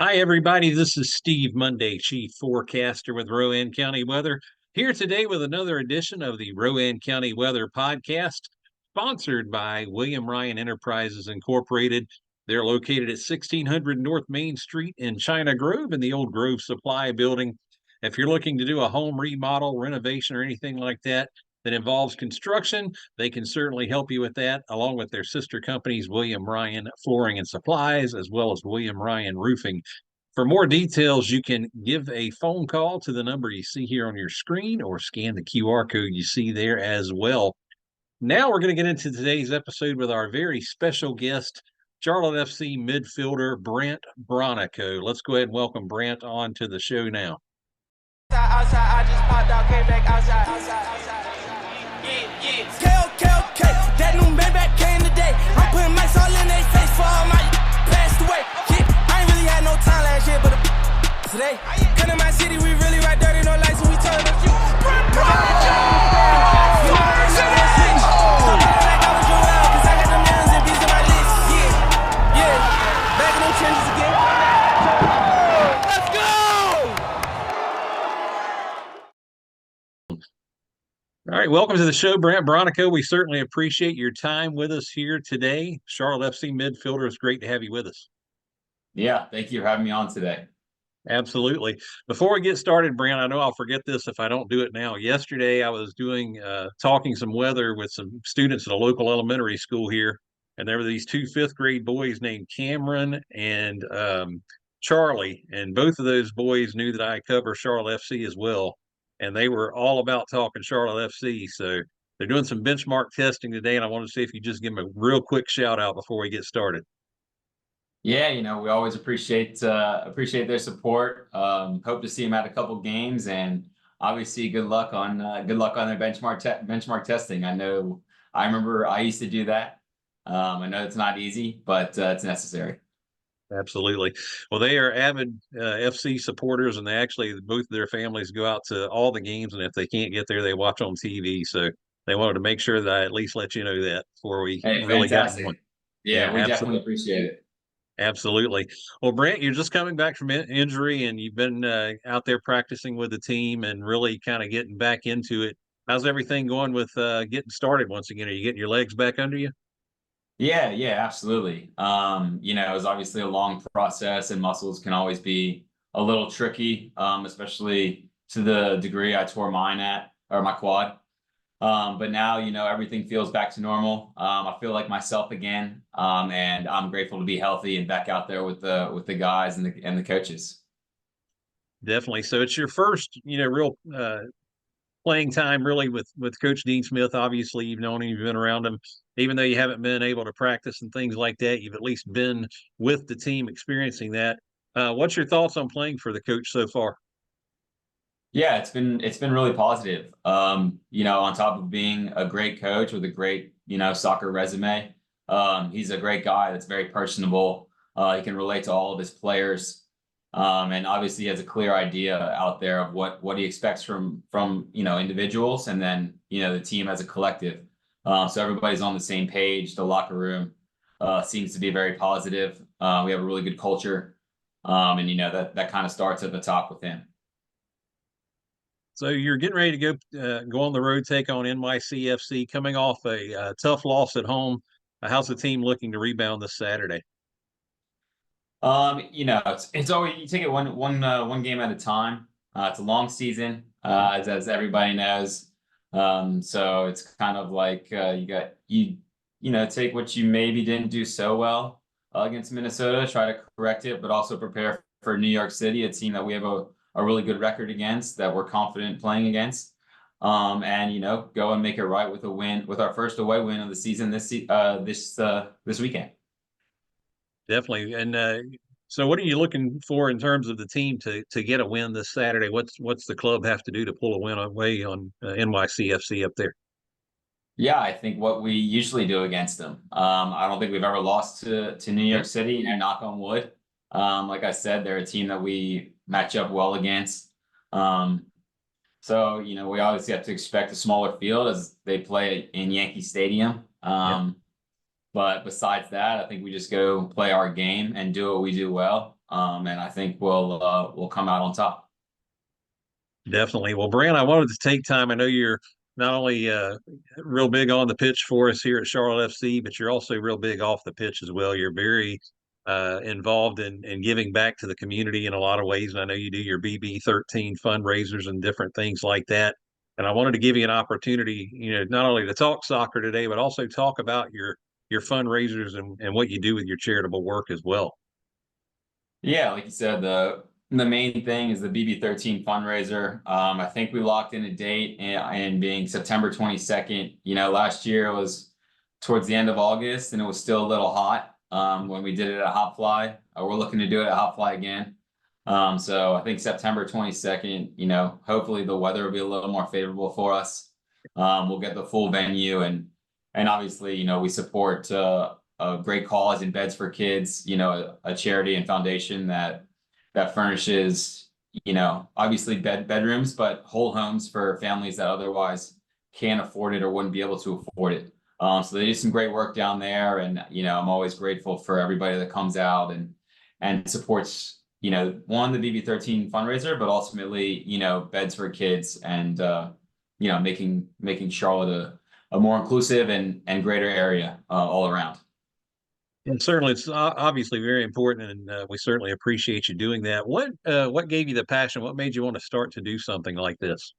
Hi, everybody. This is Steve Monday, Chief Forecaster with Rowan County Weather, here today with another edition of the Rowan County Weather Podcast, sponsored by William Ryan Enterprises Incorporated. They're located at 1600 North Main Street in China Grove in the old Grove Supply Building. If you're looking to do a home remodel, renovation, or anything like that involves construction, they can certainly help you with that, along with their sister companies, William Ryan Flooring and Supplies, as well as William Ryan Roofing. For more details, you can give a phone call to the number you see here on your screen or scan the QR code you see there as well. Now we're going to get into today's episode with our very special guest, Charlotte FC midfielder Brandt Bronico. Let's go ahead and welcome Brandt on to the show now. Outside, I just popped out, came back outside. That new Maybach came today. I'm putting mics all in their face for all my passed away. I ain't really had no time last year, but today. Come to my city, we really ride dirty, no lights, and we turn up you. Back in them trenches again. Let's go! All right, welcome to the show, Brandt Bronico. We certainly appreciate your time with us here today. Charlotte FC midfielder, it's great to have you with us. Yeah, thank you for having me on today. Absolutely. Before we get started, Brandt, I know I'll forget this if I don't do it now. Yesterday, I was doing talking some weather with some students at a local elementary school here, and there were these two fifth-grade boys named Cameron and Charlie, and both of those boys knew that I cover Charlotte FC as well, and they were all about talking Charlotte FC. So they're doing some benchmark testing today, and I wanted to see if you just give them a real quick shout out before we get started. Yeah, we always appreciate their support. Hope to see them at a couple games, and obviously good luck on their benchmark testing. I remember I used to do that. I know it's not easy, but it's necessary. Absolutely. Well, they are avid FC supporters, and both of their families go out to all the games, and if they can't get there, they watch on TV. So they wanted to make sure that I at least let you know that before we really got going. Yeah, we definitely appreciate it. Absolutely. Well, Brandt, you're just coming back from injury, and you've been out there practicing with the team and really kind of getting back into it. How's everything going with getting started once again? Are you getting your legs back under you? Yeah, absolutely. It was obviously a long process, and muscles can always be a little tricky, especially to the degree I tore my quad. But now, everything feels back to normal. I feel like myself again, and I'm grateful to be healthy and back out there with the guys and the coaches. Definitely. So it's your first, real playing time really with Coach Dean Smith. Obviously, you've known him, you've been around him, even though you haven't been able to practice and things like that. You've at least been with the team, experiencing that. What's your thoughts on playing for the coach so far? Yeah, it's been really positive. On top of being a great coach with a great, soccer resume, he's a great guy that's very personable. He can relate to all of his players. And obviously he has a clear idea out there of what he expects from individuals, and then, the team as a collective. So everybody's on the same page. The locker room seems to be very positive. We have a really good culture. And that kind of starts at the top with him. So you're getting ready to go on the road, take on NYCFC, coming off a tough loss at home. How's the team looking to rebound this Saturday? It's always, you take it one game at a time. It's a long season, as everybody knows. So it's kind of like take what you maybe didn't do so well against Minnesota, try to correct it, but also prepare for New York City, a team that we have a really good record against, that we're confident playing against. And go and make it right with a win, with our first away win of the season this weekend. Definitely. And so what are you looking for in terms of the team to get a win this Saturday? What's the club have to do to pull a win away on NYCFC up there? Yeah, I think what we usually do against them. I don't think we've ever lost to New York City, and knock on wood. Like I said, they're a team that we match up well against. So, we obviously have to expect a smaller field as they play in Yankee Stadium. But besides that, I think we just go play our game and do what we do well. And I think we'll come out on top. Definitely. Well, Brandt, I wanted to take time. I know you're not only real big on the pitch for us here at Charlotte FC, but you're also real big off the pitch as well. You're very involved in giving back to the community in a lot of ways. And I know you do your BB13 fundraisers and different things like that. And I wanted to give you an opportunity, not only to talk soccer today, but also talk about your fundraisers and what you do with your charitable work as well. Yeah, like you said, the main thing is the BB13 fundraiser. I think we locked in a date and being September 22nd. Last year was towards the end of August and it was still a little hot when we did it at Hot Fly. We're looking to do it at Hot Fly again. So I think September 22nd, hopefully the weather will be a little more favorable for us. We'll get the full venue and obviously, we support a great cause in Beds for Kids, a charity and foundation that furnishes, obviously bedrooms, but whole homes for families that otherwise can't afford it or wouldn't be able to afford it. So they do some great work down there, and I'm always grateful for everybody that comes out and supports, one, the BB13 fundraiser, but ultimately, Beds for Kids and making Charlotte a more inclusive and greater area all around. And certainly, it's obviously very important, and we certainly appreciate you doing that. What gave you the passion? What made you want to start to do something like this?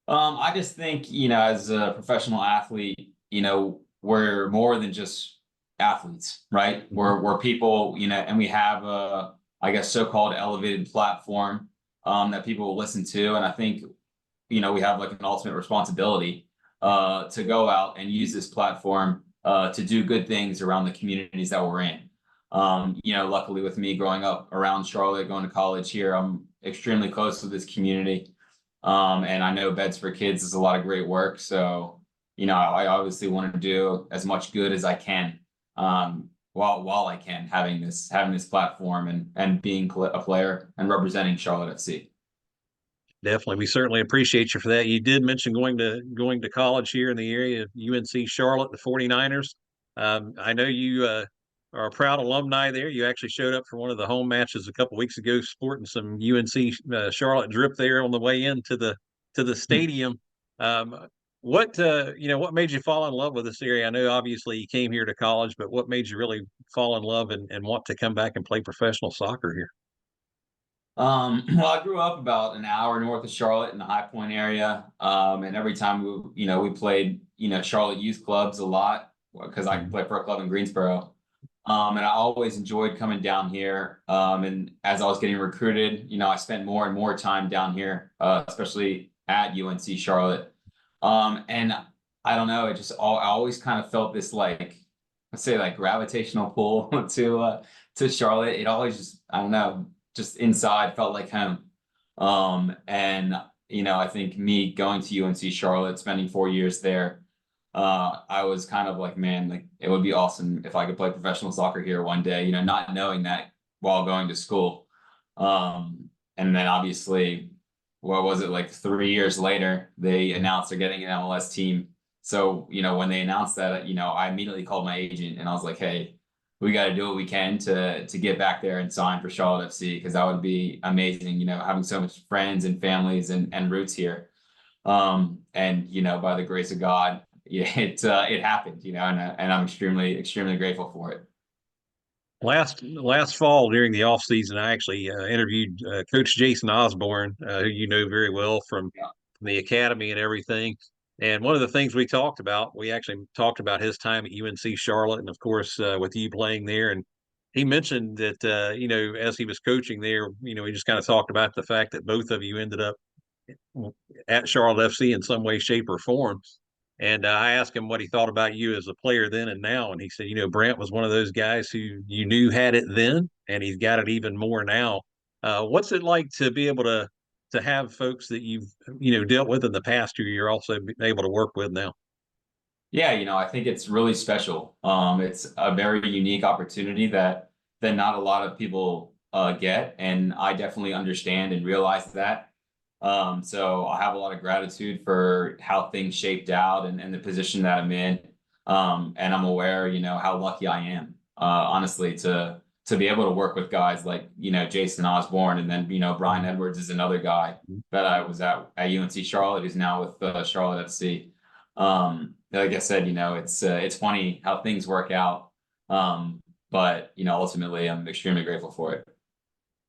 I just think, as a professional athlete, we're more than just athletes, right? We're people, and we have a, I guess, so-called elevated platform that people will listen to. And I think, we have like an ultimate responsibility to go out and use this platform to do good things around the communities that we're in. Luckily with me growing up around Charlotte, going to college here, I'm extremely close to this community. And I know Beds for Kids is a lot of great work. So, I obviously want to do as much good as I can while I can, having this platform and being a player and representing Charlotte FC. Definitely. We certainly appreciate you for that. You did mention going to college here in the area of UNC Charlotte, the 49ers. I know you are a proud alumni there. You actually showed up for one of the home matches a couple weeks ago, sporting some UNC Charlotte drip there on the way into the stadium. What made you fall in love with this area? I know obviously you came here to college, but what made you really fall in love and want to come back and play professional soccer here? Well, I grew up about an hour north of Charlotte in the High Point area. And every time we played, Charlotte youth clubs a lot because I play for a club in Greensboro. And I always enjoyed coming down here. And as I was getting recruited, I spent more and more time down here, especially at UNC Charlotte. And I don't know, I always kind of felt this let's say gravitational pull to Charlotte. It always just, I don't know, just inside felt like home. And I think me going to UNC Charlotte, spending 4 years there, I was kind of like, man, it would be awesome if I could play professional soccer here one day, not knowing that while going to school. And then obviously, what was it, 3 years later, they announced they're getting an MLS team. So, when they announced that, I immediately called my agent and I was like, hey, we got to do what we can to get back there and sign for Charlotte FC, because that would be amazing, having so much friends and families and roots here. And, by the grace of God, it happened, and I'm extremely, extremely grateful for it. Last fall during the off season, I actually interviewed Coach Jason Osborne, who you know very well from the academy and everything. And one of the things we actually talked about his time at UNC Charlotte, and of course with you playing there. And he mentioned that as he was coaching there, he just kind of talked about the fact that both of you ended up at Charlotte FC in some way, shape, or form. And I asked him what he thought about you as a player then and now. And he said, Brandt was one of those guys who you knew had it then, and he's got it even more now. What's it like to be able to have folks that you've, dealt with in the past who you're also able to work with now? Yeah, I think it's really special. It's a very unique opportunity that not a lot of people get. And I definitely understand and realize that. So I have a lot of gratitude for how things shaped out and the position that I'm in. And I'm aware, how lucky I am, honestly, to to be able to work with guys like, Jason Osborne, and then, Brian Edwards is another guy that I was at UNC Charlotte, who's now with Charlotte FC. Like I said, it's funny how things work out. But ultimately I'm extremely grateful for it.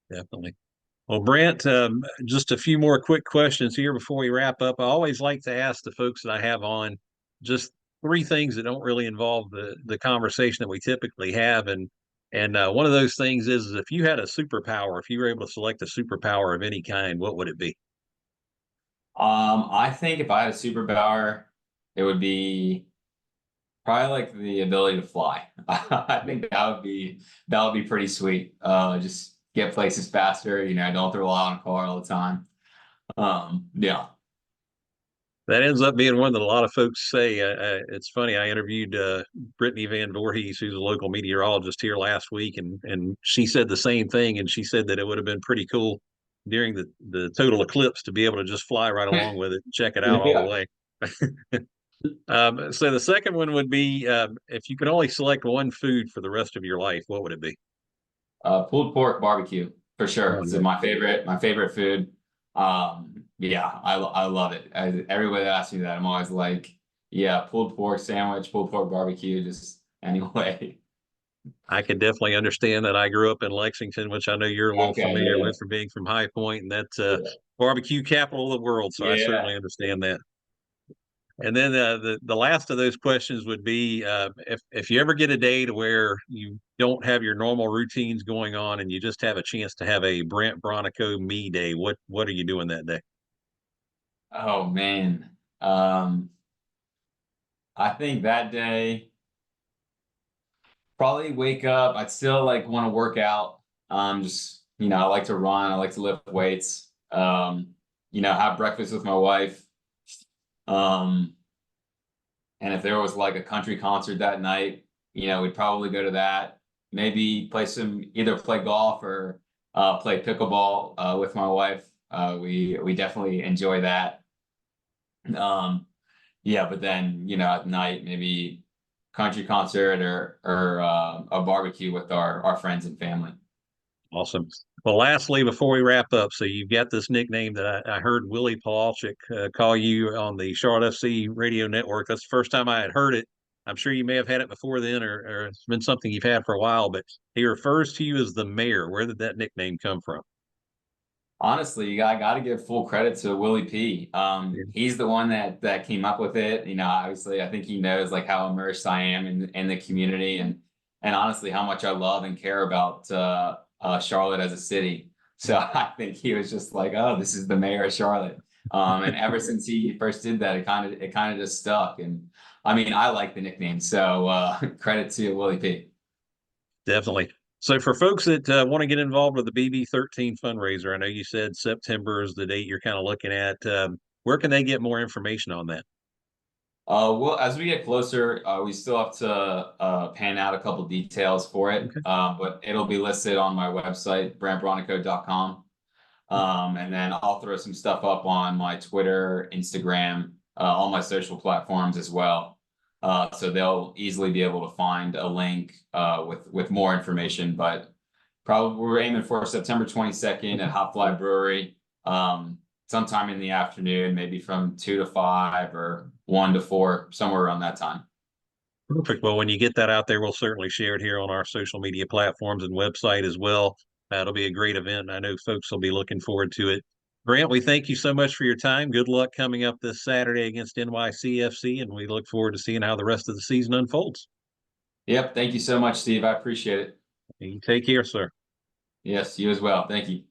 Definitely. Well, Brandt, just a few more quick questions here before we wrap up. I always like to ask the folks that I have on just three things that don't really involve the conversation that we typically have. And one of those things is if you had a superpower, if you were able to select a superpower of any kind, what would it be? I think if I had a superpower, it would be probably like the ability to fly. I think that would be pretty sweet. Just get places faster, don't have to rely on a car all the time. Yeah. That ends up being one that a lot of folks say. It's funny. I interviewed Brittany Van Voorhees, who's a local meteorologist here last week, and she said the same thing. And she said that it would have been pretty cool during the total eclipse to be able to just fly right along with it and check it out all the Yeah. way. So the second one would be if you could only select one food for the rest of your life, what would it be? Pulled pork barbecue for sure. Oh, It's yeah. my favorite food. Yeah, I love it. Everybody that asks me that, I'm always like, yeah, pulled pork sandwich, pulled pork barbecue, just anyway. I could definitely understand that. I grew up in Lexington, which I know you're a little Okay, familiar yeah, with from being from High Point, and that's yeah. barbecue capital of the world. So I Yeah. certainly understand that. And then the last of those questions would be if you ever get a day to where you don't have your normal routines going on and you just have a chance to have a Brent Bronico me day, what are you doing that day? Oh man. Um, I think that day probably wake up. I'd still like want to work out. Just I like to run. I like to lift weights. Have breakfast with my wife. Um, and if there was like a country concert that night, we'd probably go to that. Maybe either play golf or play pickleball with my wife. We definitely enjoy that. Um, yeah, but then at night maybe country concert or a barbecue with our friends and family. Awesome. Well, lastly, before we wrap up, so you've got this nickname that I heard Willie Pawalczyk call you on the Charlotte FC radio network. That's the first time I had heard it. I'm sure you may have had it before then, or it's been something you've had for a while, but he refers to you as the mayor. Where did that nickname come from? Honestly, I got to give full credit to Willie P. Yeah. He's the one that came up with it. Obviously, I think he knows like how immersed I am in the community and honestly how much I love and care about Charlotte as a city. So I think he was just like, oh, this is the mayor of Charlotte. And ever since he first did that, it kind of just stuck. And I mean, I like the nickname, so credit to Willie P. Definitely. So for folks that want to get involved with the BB13 fundraiser, I know you said September is the date you're kind of looking at. Where can they get more information on that? Well, as we get closer, we still have to pan out a couple details for it, Okay. but it'll be listed on my website, brandtbronico.com. And then I'll throw some stuff up on my Twitter, Instagram, all my social platforms as well. So they'll easily be able to find a link with more information. But probably we're aiming for September 22nd at Hot Fly Brewery. Sometime in the afternoon, maybe from 2 to 5 or 1 to 4, somewhere around that time. Perfect. Well, when you get that out there, we'll certainly share it here on our social media platforms and website as well. It'll be a great event. I know folks will be looking forward to it. Grant, we thank you so much for your time. Good luck coming up this Saturday against NYCFC, and we look forward to seeing how the rest of the season unfolds. Yep. Thank you so much, Steve. I appreciate it. You take care, sir. Yes, you as well. Thank you.